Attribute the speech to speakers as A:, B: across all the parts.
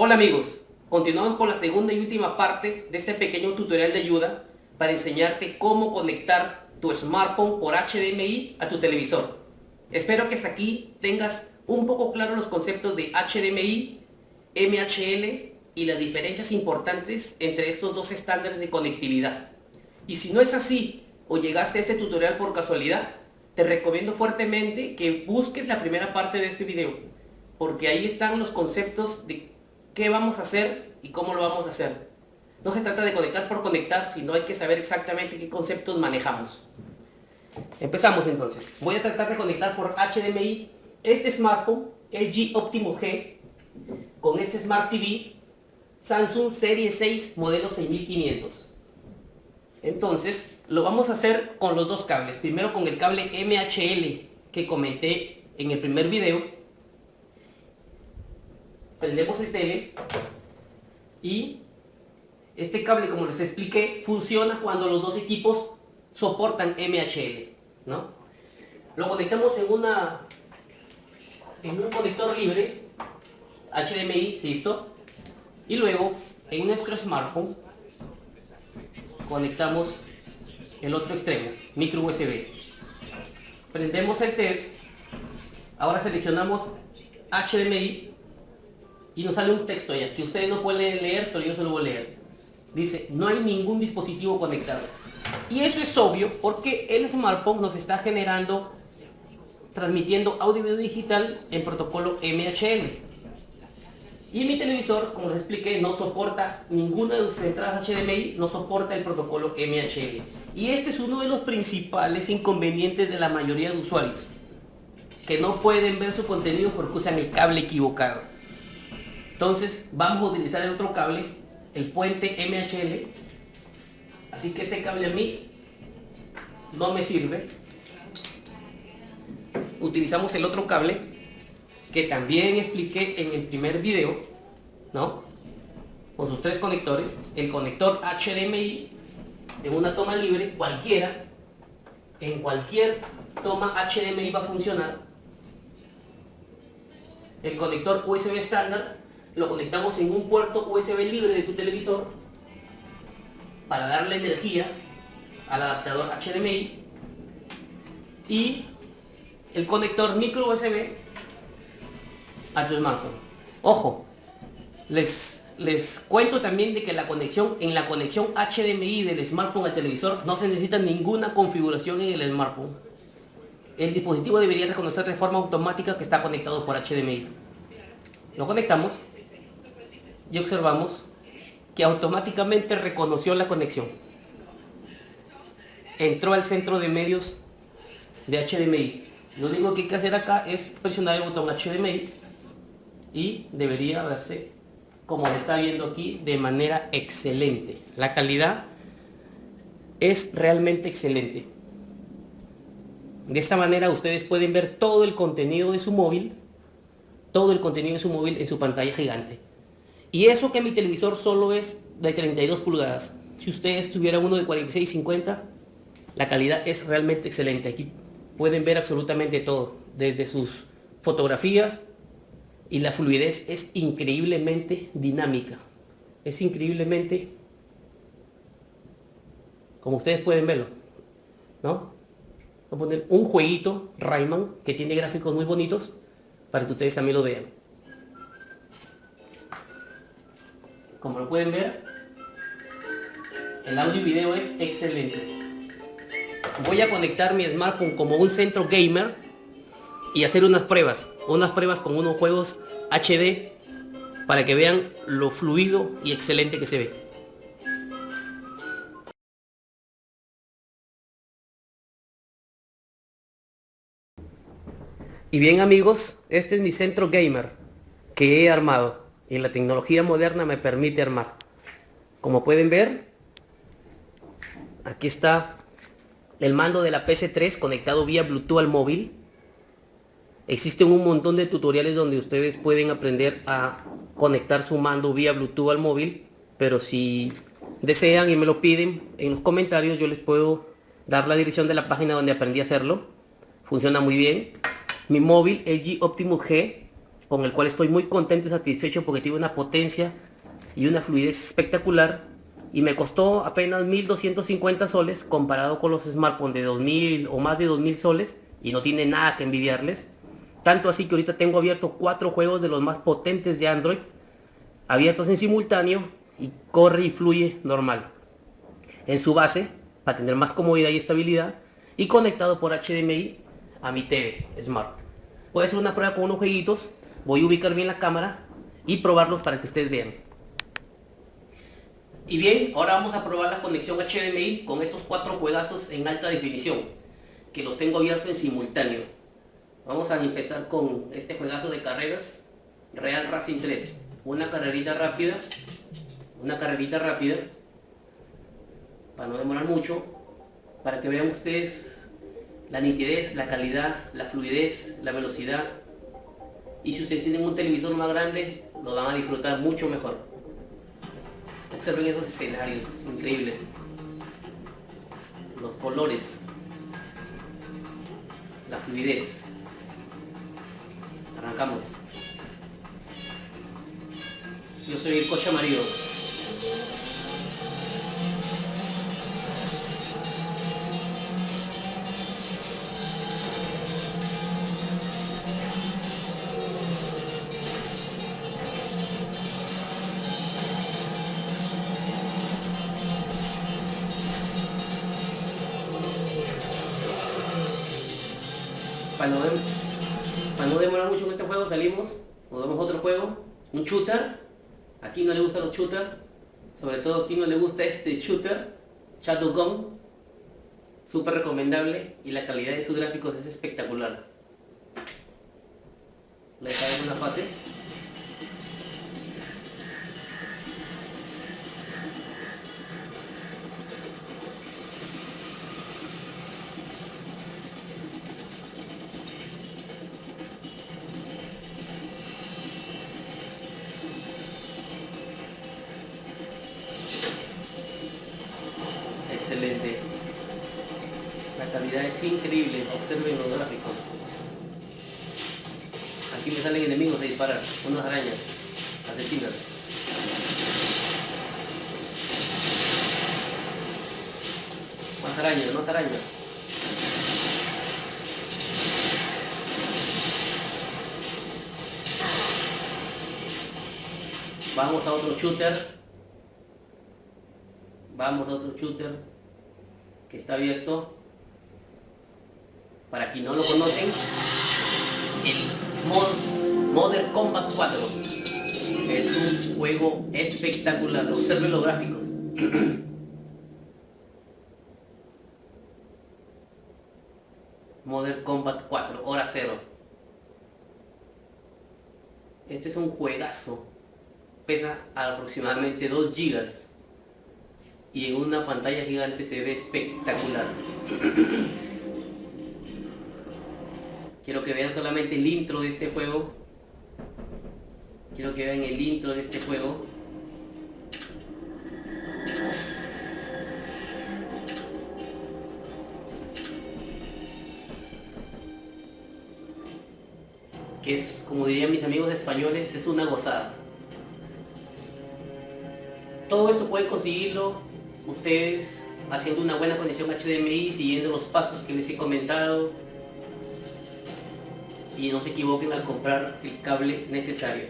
A: Hola amigos, continuamos con la segunda y última parte de este pequeño tutorial de ayuda para enseñarte cómo conectar tu smartphone por HDMI a tu televisor. Espero que hasta aquí tengas un poco claro los conceptos de HDMI, MHL y las diferencias importantes entre estos dos estándares de conectividad. Y si no es así o llegaste a este tutorial por casualidad, te recomiendo fuertemente que busques la primera parte de este video, porque ahí están los conceptos de qué vamos a hacer y cómo lo vamos a hacer. No se trata de conectar por conectar, sino hay que saber exactamente qué conceptos manejamos. Empezamos entonces. Voy a tratar de conectar por HDMI este smartphone LG Optimus G con este Smart TV Samsung Serie 6 modelo 6500. Entonces lo vamos a hacer con los dos cables. Primero con el cable MHL que comenté en el primer video. Prendemos el tele y este cable, como les expliqué, funciona cuando los dos equipos soportan MHL, ¿no? Lo conectamos en un conector libre HDMI, listo, y luego en nuestro smartphone conectamos el otro extremo, micro USB. Prendemos el tele, ahora seleccionamos HDMI y nos sale un texto allá que ustedes no pueden leer, pero yo se lo voy a leer. Dice: no hay ningún dispositivo conectado. Y eso es obvio porque el smartphone nos está transmitiendo audio y video digital en protocolo MHL. Y mi televisor, como les expliqué, no soporta ninguna de sus entradas HDMI, no soporta el protocolo MHL. Y este es uno de los principales inconvenientes de la mayoría de usuarios, que no pueden ver su contenido porque usan el cable equivocado. Entonces vamos a utilizar el otro cable, el puente MHL. Así que este cable a mí no me sirve. Utilizamos el otro cable que también expliqué en el primer video, ¿no? Con sus tres conectores. El conector HDMI de una toma libre, cualquiera, en cualquier toma HDMI va a funcionar. El conector USB estándar lo conectamos en un puerto USB libre de tu televisor para darle energía al adaptador HDMI, y el conector micro USB a tu smartphone. Ojo, les cuento también de que en la conexión HDMI del smartphone al televisor no se necesita ninguna configuración en el smartphone. El dispositivo debería reconocer de forma automática que está conectado por HDMI. Lo conectamos y observamos que automáticamente reconoció la conexión. Entró al centro de medios de HDMI. Lo único que hay que hacer acá es presionar el botón HDMI y debería verse, como lo está viendo aquí, de manera excelente. La calidad es realmente excelente. De esta manera ustedes pueden ver todo el contenido de su móvil, en su pantalla gigante. Y eso que mi televisor solo es de 32 pulgadas. Si ustedes tuvieran uno de 46-50, la calidad es realmente excelente. Aquí pueden ver absolutamente todo, desde sus fotografías, y la fluidez es increíblemente dinámica. Es increíblemente, como ustedes pueden verlo, ¿no? Voy a poner un jueguito Rayman que tiene gráficos muy bonitos para que ustedes también lo vean. Como lo pueden ver, el audio y video es excelente. Voy a conectar mi smartphone como un centro gamer y hacer unas pruebas con unos juegos HD para que vean lo fluido y excelente que se ve. Y bien amigos, este es mi centro gamer que he armado y la tecnología moderna me permite armar. Como pueden ver, aquí está el mando de la PC3 conectado vía Bluetooth al móvil. Existen un montón de tutoriales donde ustedes pueden aprender a conectar su mando vía Bluetooth al móvil, pero si desean y me lo piden en los comentarios, yo les puedo dar la dirección de la página donde aprendí a hacerlo. Funciona muy bien. Mi móvil LG Optimus G con el cual estoy muy contento y satisfecho porque tiene una potencia y una fluidez espectacular, y me costó apenas 1250 soles comparado con los smartphones de 2000 o más de 2000 soles, y no tiene nada que envidiarles. Tanto así que ahorita tengo abierto 4 juegos de los más potentes de Android, abiertos en simultáneo, y corre y fluye normal en su base para tener más comodidad y estabilidad, y conectado por HDMI a mi TV Smart. Voy a hacer una prueba con unos jueguitos, voy a ubicar bien la cámara y probarlos para que ustedes vean. Y bien, ahora vamos a probar la conexión HDMI con estos 4 juegazos en alta definición, que los tengo abiertos en simultáneo. Vamos a empezar con este juegazo de carreras, Real Racing 3. Una carrerita rápida, para no demorar mucho, para que vean ustedes la nitidez, la calidad, la fluidez, la velocidad. Y si ustedes tienen un televisor más grande, lo van a disfrutar mucho mejor. Observen esos escenarios increíbles, los colores, la fluidez. Arrancamos. Yo soy el coche amarillo. Para no demorar mucho en este juego, salimos, nos damos otro juego, un shooter. Aquí no le gustan los shooters, sobre todo aquí no le gusta este shooter, Shadowgun, súper recomendable, y la calidad de sus gráficos es espectacular. Le dejamos una fase. Excelente. La calidad es increíble, observen los gráficos. Aquí me salen enemigos a disparar, unas arañas asesinas. Más arañas, más arañas. Vamos a otro shooter. Vamos a otro shooter que está abierto. Para quien no lo conocen, el Modern Combat 4 es un juego espectacular. Observen los gráficos. Modern Combat 4, hora cero. Este es un juegazo. Pesa aproximadamente 2 gigas. Y en una pantalla gigante se ve espectacular. Quiero que vean solamente el intro de este juego. Quiero que vean el intro de este juego. Que es, como dirían mis amigos españoles, es una gozada. Todo esto pueden conseguirlo ustedes haciendo una buena conexión HDMI, siguiendo los pasos que les he comentado, y no se equivoquen al comprar el cable necesario.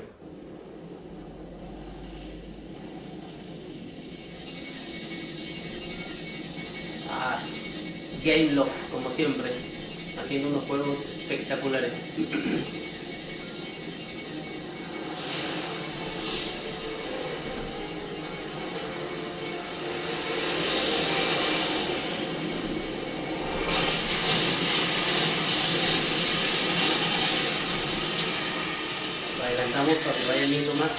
A: Gameloft, como siempre, haciendo unos juegos espectaculares. Adelantamos para que vayan viendo más.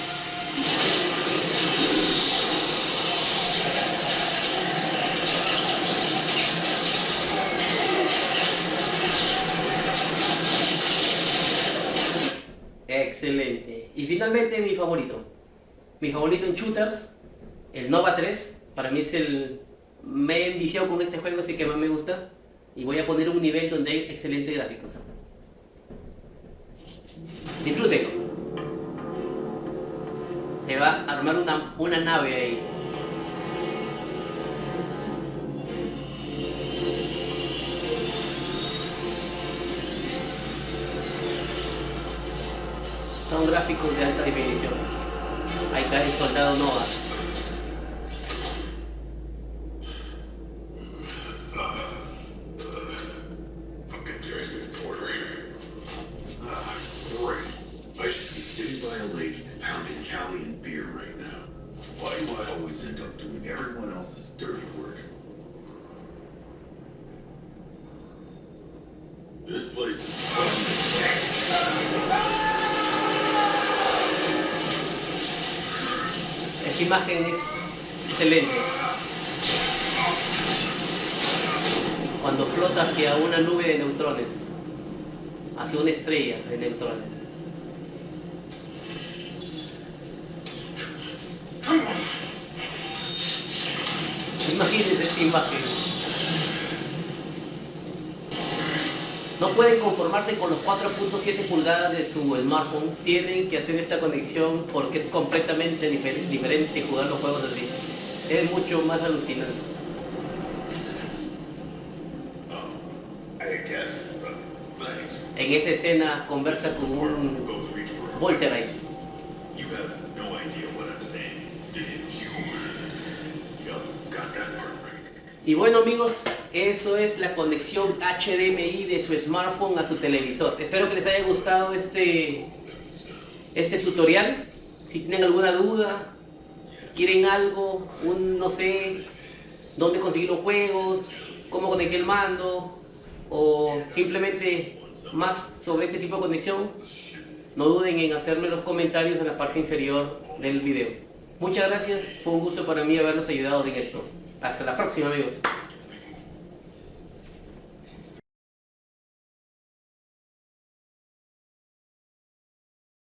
A: Excelente. Y finalmente mi favorito en shooters, el Nova 3. Para mí es me he enviciado con este juego, así que más me gusta. Y voy a poner un nivel donde hay excelentes gráficos. Disfruten. armar una nave ahí. Son gráficos de alta definición. Ahí cae el soldado Nova.
B: I should be sitting by a lake pounding Cali and beer right now. Why do I always end up doing everyone else's dirty work? This place is
A: Esa imagen es excelente. Cuando flota hacia una nube de neutrones, hacia una estrella de neutrones. Imagínense esa imagen. No pueden conformarse con los 4.7 pulgadas de su smartphone, tienen que hacer esta conexión porque es completamente diferente jugar los juegos así. Es mucho más alucinante. En esa escena conversa con un Volter ahí. Y bueno amigos, eso es la conexión HDMI de su smartphone a su televisor. Espero que les haya gustado este tutorial. Si tienen alguna duda, quieren algo, no sé, dónde conseguir los juegos, cómo conectar el mando, o simplemente más sobre este tipo de conexión, no duden en hacerme los comentarios en la parte inferior del video. Muchas gracias, fue un gusto para mí haberlos ayudado en esto. Hasta la próxima amigos.